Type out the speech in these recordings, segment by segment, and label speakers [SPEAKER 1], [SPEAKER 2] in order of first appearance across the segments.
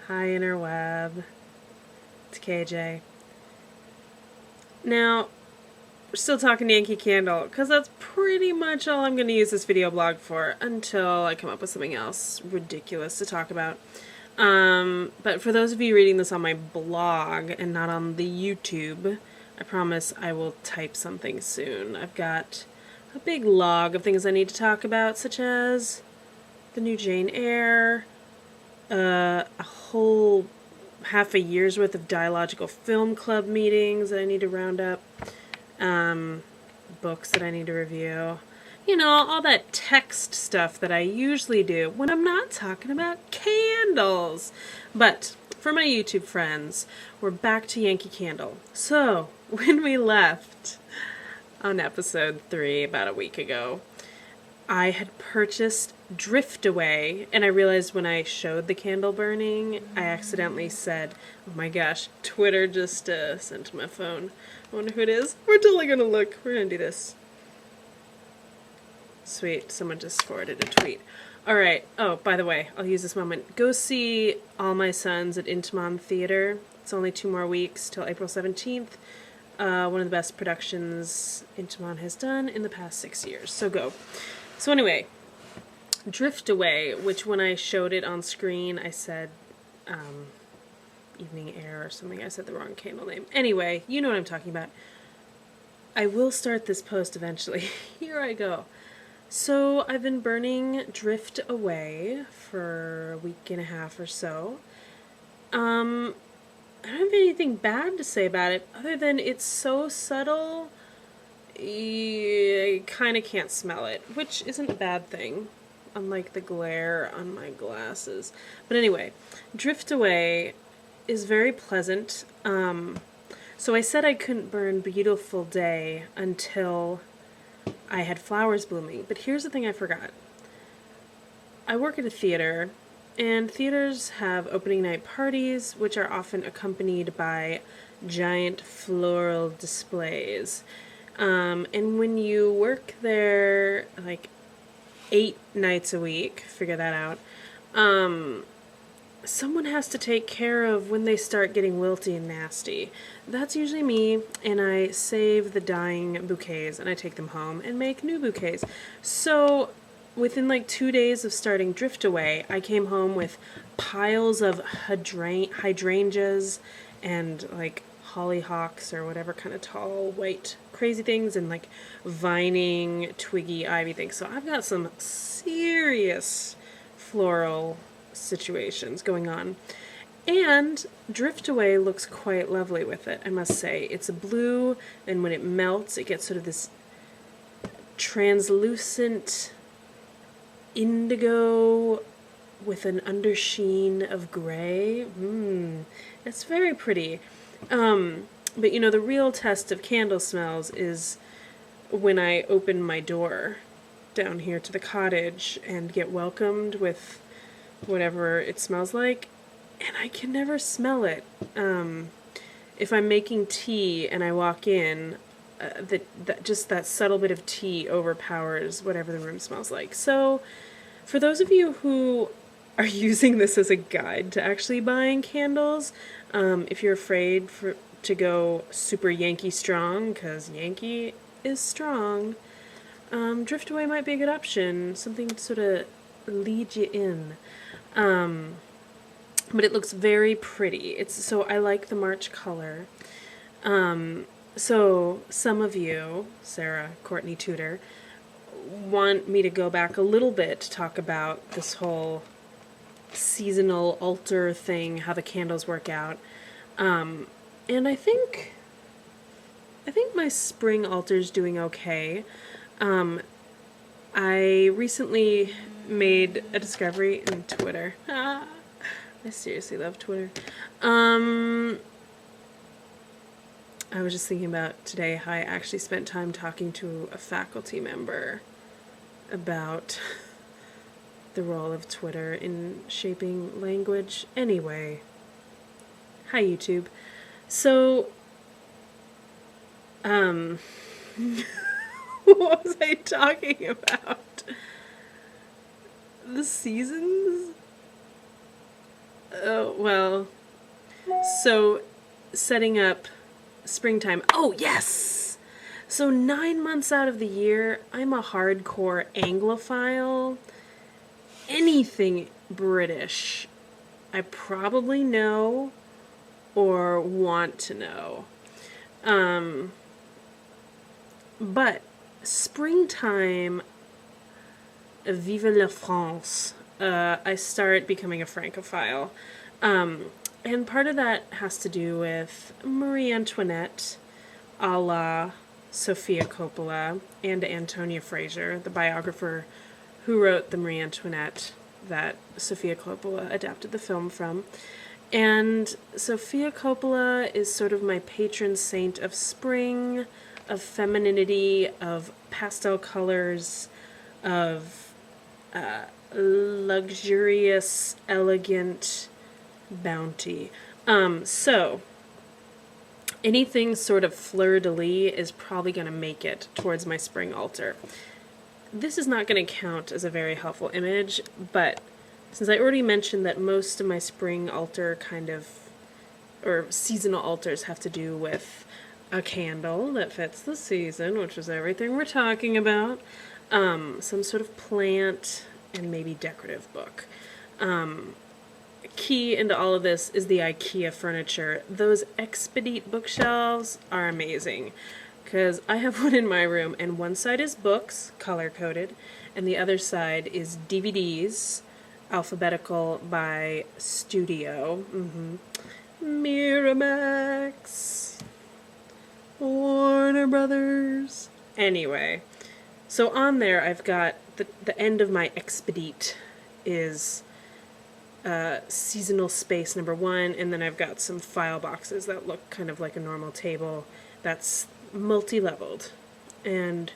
[SPEAKER 1] Hi interweb, it's KJ. Now, we're still talking Yankee Candle, because that's pretty much all I'm going to use this video blog for until I come up with something else ridiculous to talk about. But for those of you reading this on my blog and not on the YouTube, I promise I will type something soon. I've got a big log of things I need to talk about, such as the new Jane Eyre, a whole half a year's worth of Dialogical Film Club meetings that I need to round up, books that I need to review. You know, all that text stuff that I usually do when I'm not talking about candles. But for my YouTube friends, we're back to Yankee Candle. So, when we left on episode 3 about a week ago, I had purchased Drift Away, and I realized when I showed the candle burning, I accidentally said, oh my gosh, Twitter just sent to my phone. I wonder who it is. We're totally gonna look. We're gonna do this. Sweet, someone just forwarded a tweet. Alright, oh, by the way, I'll use this moment. Go see All My Sons at Intiman Theater. It's only 2 more weeks till April 17th. One of the best productions Intiman has done in the past 6 years, so go. So anyway, Drift Away, which when I showed it on screen, I said Evening Air or something. I said the wrong candle name. Anyway, you know what I'm talking about. I will start this post eventually. Here I go. So I've been burning Drift Away for a week and a half or so. I don't have anything bad to say about it, other than it's so subtle, you kind of can't smell it, which isn't a bad thing, unlike the glare on my glasses. But anyway, Drift Away is very pleasant. So I said I couldn't burn Beautiful Day until I had flowers blooming, but here's the thing I forgot. I work at a theater, and theaters have opening night parties, which are often accompanied by giant floral displays. And when you work there, like, 8 nights a week, figure that out, someone has to take care of when they start getting wilty and nasty. That's usually me, and I save the dying bouquets, and I take them home and make new bouquets. So, within like 2 days of starting Drift Away, I came home with piles of hydrangeas and like hollyhocks or whatever kind of tall, white, crazy things, and like vining, twiggy, ivy things. So I've got some serious floral situations going on. And Drift Away looks quite lovely with it, I must say. It's a blue, and when it melts, it gets sort of this translucent indigo with an undersheen of gray. It's very pretty. But you know, the real test of candle smells is when I open my door down here to the cottage and get welcomed with whatever it smells like, and I can never smell it. If I'm making tea and I walk in, just that subtle bit of tea overpowers whatever the room smells like. So, for those of you who are using this as a guide to actually buying candles, if you're afraid to go super Yankee strong, because Yankee is strong, Drift Away might be a good option. Something to sort of lead you in. But it looks very pretty. So I like the March color. So some of you, Sarah, Courtney Tudor, want me to go back a little bit to talk about this whole seasonal altar thing, how the candles work out. And I think my spring altar's doing okay. I recently made a discovery in Twitter. I seriously love Twitter. I was just thinking about today how I actually spent time talking to a faculty member about the role of Twitter in shaping language. Anyway, hi YouTube. So, what was I talking about? The seasons? Oh, well, so setting up springtime. Oh, yes! So 9 months out of the year, I'm a hardcore Anglophile. Anything British, I probably know or want to know. But springtime, vive la France, I start becoming a Francophile. And part of that has to do with Marie Antoinette, a la Sophia Coppola, and Antonia Fraser, the biographer who wrote the Marie Antoinette that Sophia Coppola adapted the film from. And Sophia Coppola is sort of my patron saint of spring, of femininity, of pastel colors, of luxurious, elegant bounty. So anything sort of fleur-de-lis is probably going to make it towards my spring altar. This is not going to count as a very helpful image, but since I already mentioned that most of my spring altar or seasonal altars have to do with a candle that fits the season, which is everything we're talking about, some sort of plant, and maybe decorative book. Key into all of this is the IKEA furniture. Those Expedite bookshelves are amazing, because I have one in my room, and one side is books, color-coded, and the other side is DVDs, alphabetical by studio. Miramax, Warner Brothers. Anyway, so on there I've got the end of my Expedite is seasonal space number 1, and then I've got some file boxes that look kind of like a normal table that's multi-leveled. And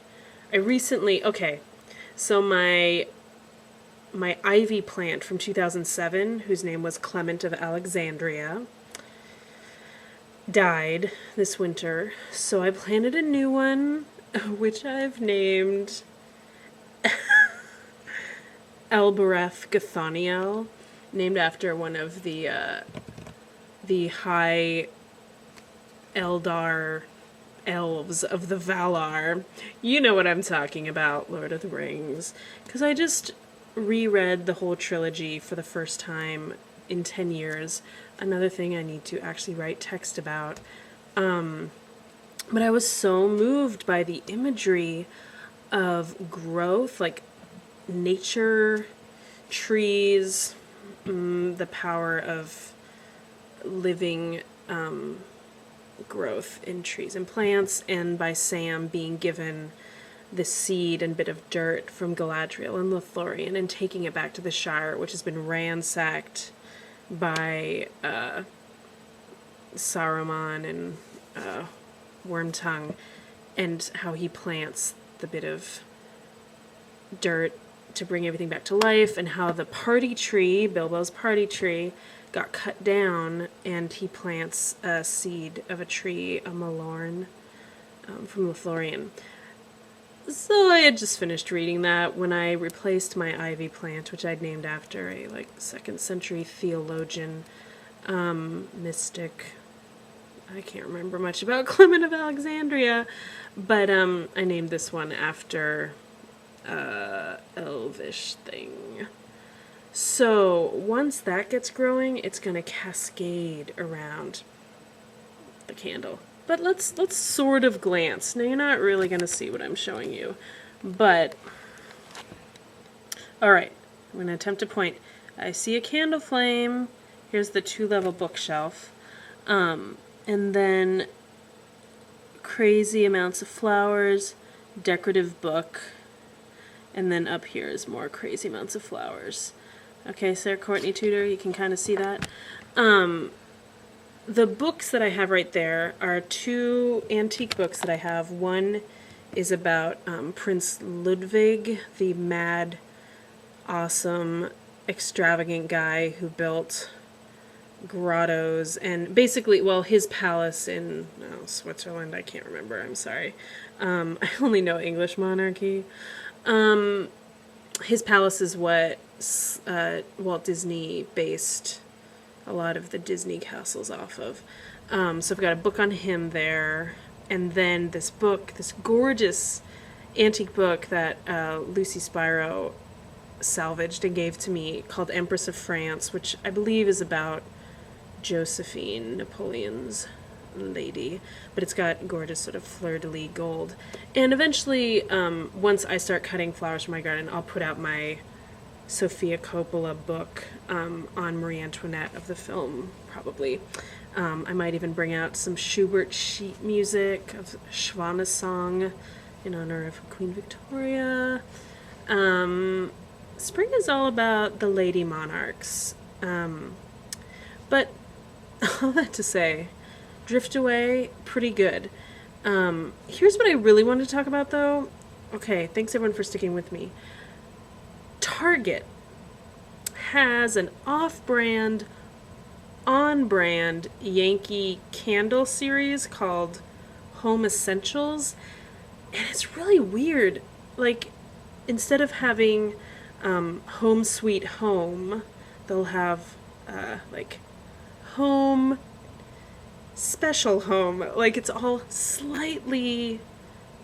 [SPEAKER 1] I recently, so my ivy plant from 2007, whose name was Clement of Alexandria, died this winter, so I planted a new one, which I've named Elbereth Gathoniel, named after one of the high Eldar elves of the Valar. You know what I'm talking about, Lord of the Rings. Because I just reread the whole trilogy for the first time in 10 years. Another thing I need to actually write text about. But I was so moved by the imagery of growth, like nature, trees, the power of living growth in trees and plants, and by Sam being given the seed and bit of dirt from Galadriel and Lothlorien and taking it back to the Shire, which has been ransacked by Saruman and Wormtongue, and how he plants the bit of dirt to bring everything back to life, and how the party tree, Bilbo's party tree, got cut down, and he plants a seed of a tree, a Malorn, from Lothlorien. So I had just finished reading that when I replaced my ivy plant, which I'd named after a 2nd century theologian, mystic. I can't remember much about Clement of Alexandria, but I named this one after elvish thing. So once that gets growing, it's going to cascade around the candle. But let's sort of glance. Now, you're not really going to see what I'm showing you, but all right, I'm going to attempt to point. I see a candle flame. Here's the 2-level bookshelf, and then crazy amounts of flowers, decorative book, and then up here is more crazy amounts of flowers. Okay, Sarah Courtney Tudor, you can kind of see that. The books that I have right there are 2 antique books that I have. One is about Prince Ludwig, the mad, awesome, extravagant guy who built grottos and basically, his palace in Switzerland, I can't remember, I'm sorry. I only know English monarchy. His palace is what Walt Disney based a lot of the Disney castles off of. So I've got a book on him there, and then this book, this gorgeous antique book that Lucy Spiro salvaged and gave to me called Empress of France, which I believe is about Josephine, Napoleon's lady, but it's got gorgeous sort of fleur-de-lis gold. And eventually, once I start cutting flowers from my garden, I'll put out my Sofia Coppola book on Marie Antoinette of the film, probably. I might even bring out some Schubert sheet music of Schwanensong in honor of Queen Victoria. Spring is all about the lady monarchs. But all that to say, Drift Away, pretty good. Here's what I really wanted to talk about, though. Okay, thanks everyone for sticking with me. Target has an off-brand, on-brand Yankee Candle series called Home Essentials, and it's really weird. Like, instead of having Home Sweet Home, they'll have like Home Special Home. Like, it's all slightly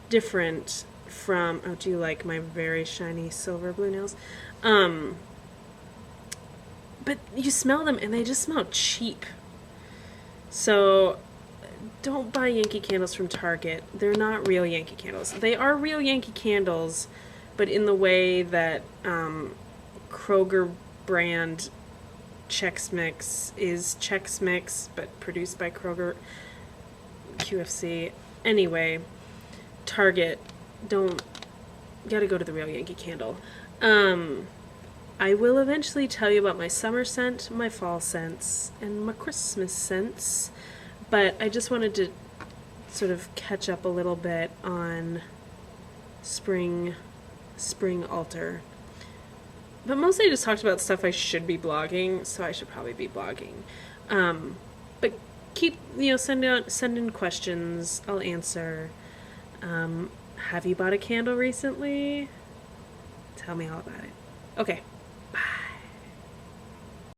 [SPEAKER 1] different from... Oh, do you like my very shiny silver blue nails? But you smell them and they just smell cheap. So don't buy Yankee candles from Target. They're not real Yankee candles. They are real Yankee candles, but in the way that Kroger brand Chex Mix is Chex Mix, but produced by Kroger QFC. Anyway, Target, gotta go to the real Yankee Candle. I will eventually tell you about my summer scent, my fall scents, and my Christmas scents, but I just wanted to sort of catch up a little bit on spring altar. But mostly I just talked about stuff I should be blogging, so I should probably be blogging. But keep, send in questions. I'll answer. Have you bought a candle recently? Tell me all about it. Okay.